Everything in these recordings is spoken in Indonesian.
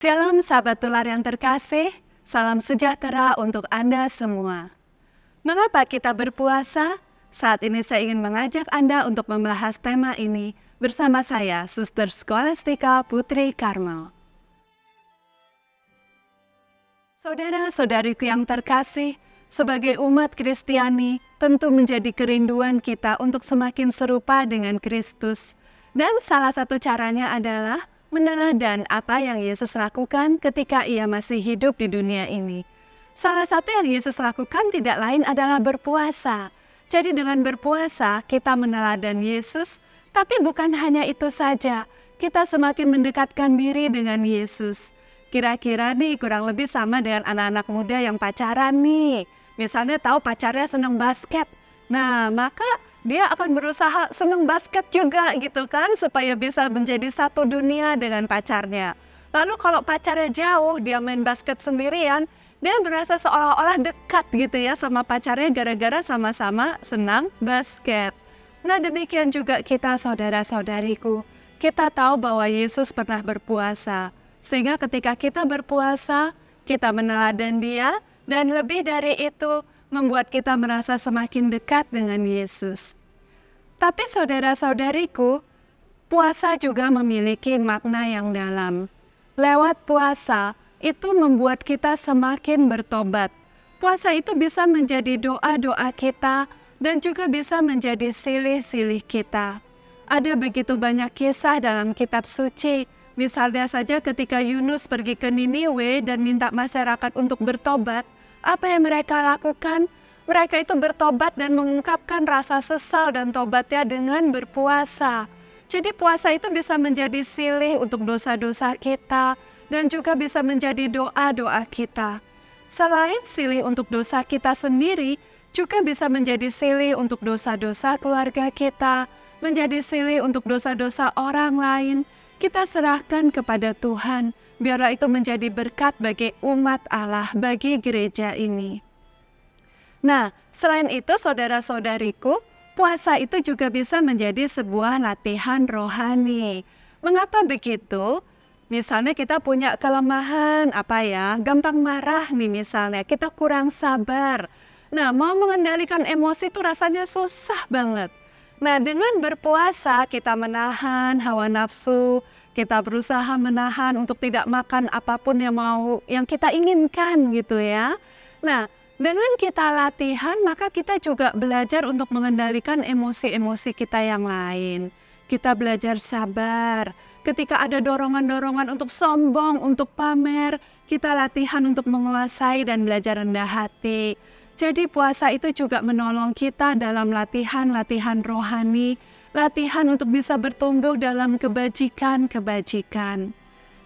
Shalom sahabat tular yang terkasih, salam sejahtera untuk Anda semua. Mengapa kita berpuasa? Saat ini saya ingin mengajak Anda untuk membahas tema ini bersama saya, Suster Scholastica Putri Karmel. Saudara-saudariku yang terkasih, sebagai umat Kristiani, tentu menjadi kerinduan kita untuk semakin serupa dengan Kristus. Dan salah satu caranya adalah meneladani apa yang Yesus lakukan ketika ia masih hidup di dunia ini. Salah satu yang Yesus lakukan tidak lain adalah berpuasa. Jadi dengan berpuasa kita meneladani Yesus, tapi bukan hanya itu saja. Kita semakin mendekatkan diri dengan Yesus. Kira-kira nih kurang lebih sama dengan anak-anak muda yang pacaran nih. Misalnya tahu pacarnya senang basket. Nah, maka dia akan berusaha senang basket juga gitu kan, supaya bisa menjadi satu dunia dengan pacarnya. Lalu kalau pacarnya jauh, dia main basket sendirian, dia merasa seolah-olah dekat gitu ya sama pacarnya gara-gara sama-sama senang basket. Nah demikian juga kita saudara-saudariku, kita tahu bahwa Yesus pernah berpuasa. Sehingga ketika kita berpuasa, kita meneladani Dia, dan lebih dari itu, membuat kita merasa semakin dekat dengan Yesus. Tapi saudara-saudariku, puasa juga memiliki makna yang dalam. Lewat puasa, itu membuat kita semakin bertobat. Puasa itu bisa menjadi doa-doa kita dan juga bisa menjadi silih-silih kita. Ada begitu banyak kisah dalam kitab suci. Misalnya saja ketika Yunus pergi ke Niniwe dan minta masyarakat untuk bertobat, apa yang mereka lakukan? Mereka itu bertobat dan mengungkapkan rasa sesal dan tobatnya dengan berpuasa. Jadi puasa itu bisa menjadi silih untuk dosa-dosa kita dan juga bisa menjadi doa-doa kita. Selain silih untuk dosa kita sendiri, juga bisa menjadi silih untuk dosa-dosa keluarga kita, menjadi silih untuk dosa-dosa orang lain. Kita serahkan kepada Tuhan, biarlah itu menjadi berkat bagi umat Allah, bagi gereja ini. Nah, selain itu saudara-saudariku, puasa itu juga bisa menjadi sebuah latihan rohani. Mengapa begitu? Misalnya kita punya kelemahan, gampang marah nih misalnya, kita kurang sabar. Nah, mau mengendalikan emosi itu rasanya susah banget. Nah, dengan berpuasa kita menahan hawa nafsu, kita berusaha menahan untuk tidak makan apapun yang kita inginkan gitu ya. Nah, dengan kita latihan maka kita juga belajar untuk mengendalikan emosi-emosi kita yang lain. Kita belajar sabar. Ketika ada dorongan-dorongan untuk sombong, untuk pamer, kita latihan untuk menguasai dan belajar rendah hati. Jadi puasa itu juga menolong kita dalam latihan-latihan rohani, latihan untuk bisa bertumbuh dalam kebajikan-kebajikan.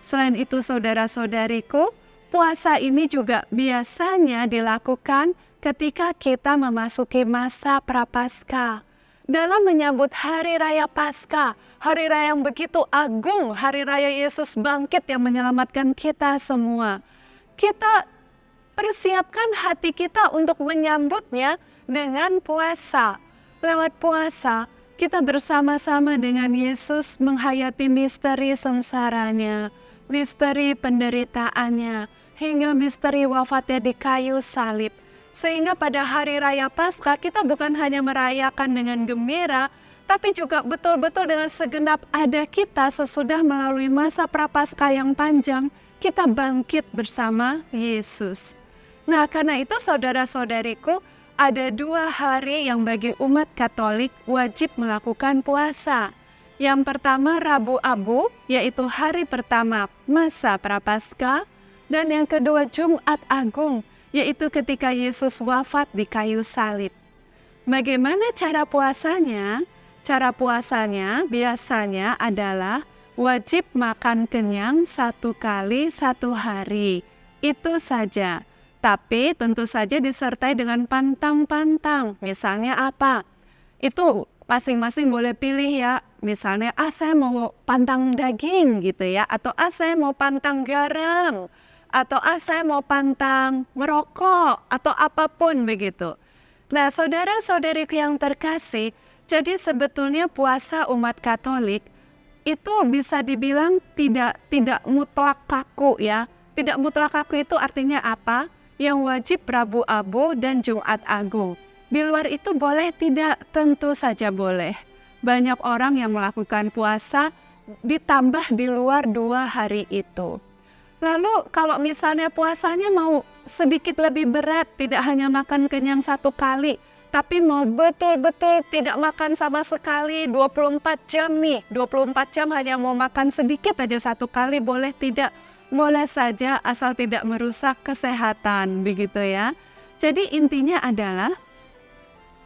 Selain itu saudara-saudariku, puasa ini juga biasanya dilakukan ketika kita memasuki masa Prapaskah. Dalam menyambut Hari Raya Paskah, Hari Raya yang begitu agung, Hari Raya Yesus bangkit yang menyelamatkan kita semua. Kita persiapkan hati kita untuk menyambutnya dengan puasa. Lewat puasa, kita bersama-sama dengan Yesus menghayati misteri sengsaranya, misteri penderitaannya, hingga misteri wafatnya di kayu salib. Sehingga pada Hari Raya Paskah kita bukan hanya merayakan dengan gembira, tapi juga betul-betul dengan segenap ada kita sesudah melalui masa Prapaskah yang panjang, kita bangkit bersama Yesus. Nah, karena itu saudara-saudariku, ada 2 hari yang bagi umat Katolik wajib melakukan puasa. Yang pertama Rabu Abu, yaitu hari pertama masa Prapaskah, dan yang kedua Jumat Agung, yaitu ketika Yesus wafat di kayu salib. Bagaimana cara puasanya? Cara puasanya biasanya adalah wajib makan kenyang 1 kali 1 hari. Itu saja. Tapi tentu saja disertai dengan pantang-pantang. Misalnya apa? Itu masing-masing boleh pilih ya. Misalnya, saya mau pantang daging gitu ya. Atau saya mau pantang garam. Atau saya mau pantang merokok. Atau apapun begitu. Nah, saudara-saudariku yang terkasih, jadi sebetulnya puasa umat Katolik itu bisa dibilang tidak mutlak kaku ya. Tidak mutlak kaku itu artinya apa? Yang wajib Rabu Abu dan Jumat Agung. Di luar itu boleh tidak? Tentu saja boleh. Banyak orang yang melakukan puasa ditambah di luar 2 hari itu. Lalu kalau misalnya puasanya mau sedikit lebih berat, tidak hanya makan kenyang 1 kali, tapi mau betul-betul tidak makan sama sekali 24 jam nih. 24 jam hanya mau makan sedikit aja 1 kali, boleh tidak? Boleh saja asal tidak merusak kesehatan, begitu ya. Jadi intinya adalah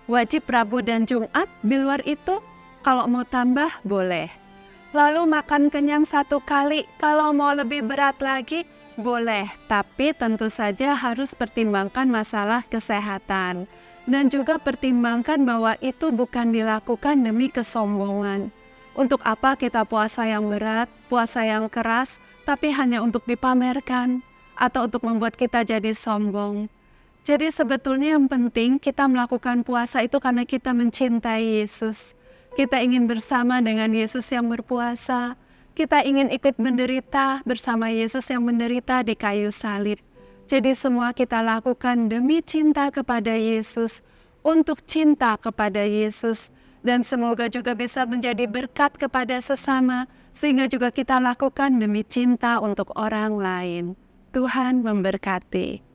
wajib Rabu dan Jumat, di luar itu kalau mau tambah boleh. Lalu makan kenyang 1 kali, kalau mau lebih berat lagi boleh. Tapi tentu saja harus pertimbangkan masalah kesehatan. Dan juga pertimbangkan bahwa itu bukan dilakukan demi kesombongan. Untuk apa kita puasa yang berat, puasa yang keras, tapi hanya untuk dipamerkan atau untuk membuat kita jadi sombong. Jadi sebetulnya yang penting kita melakukan puasa itu karena kita mencintai Yesus. Kita ingin bersama dengan Yesus yang berpuasa. Kita ingin ikut menderita bersama Yesus yang menderita di kayu salib. Jadi semua kita lakukan demi cinta kepada Yesus, untuk cinta kepada Yesus. Dan semoga juga bisa menjadi berkat kepada sesama, sehingga juga kita lakukan demi cinta untuk orang lain. Tuhan memberkati.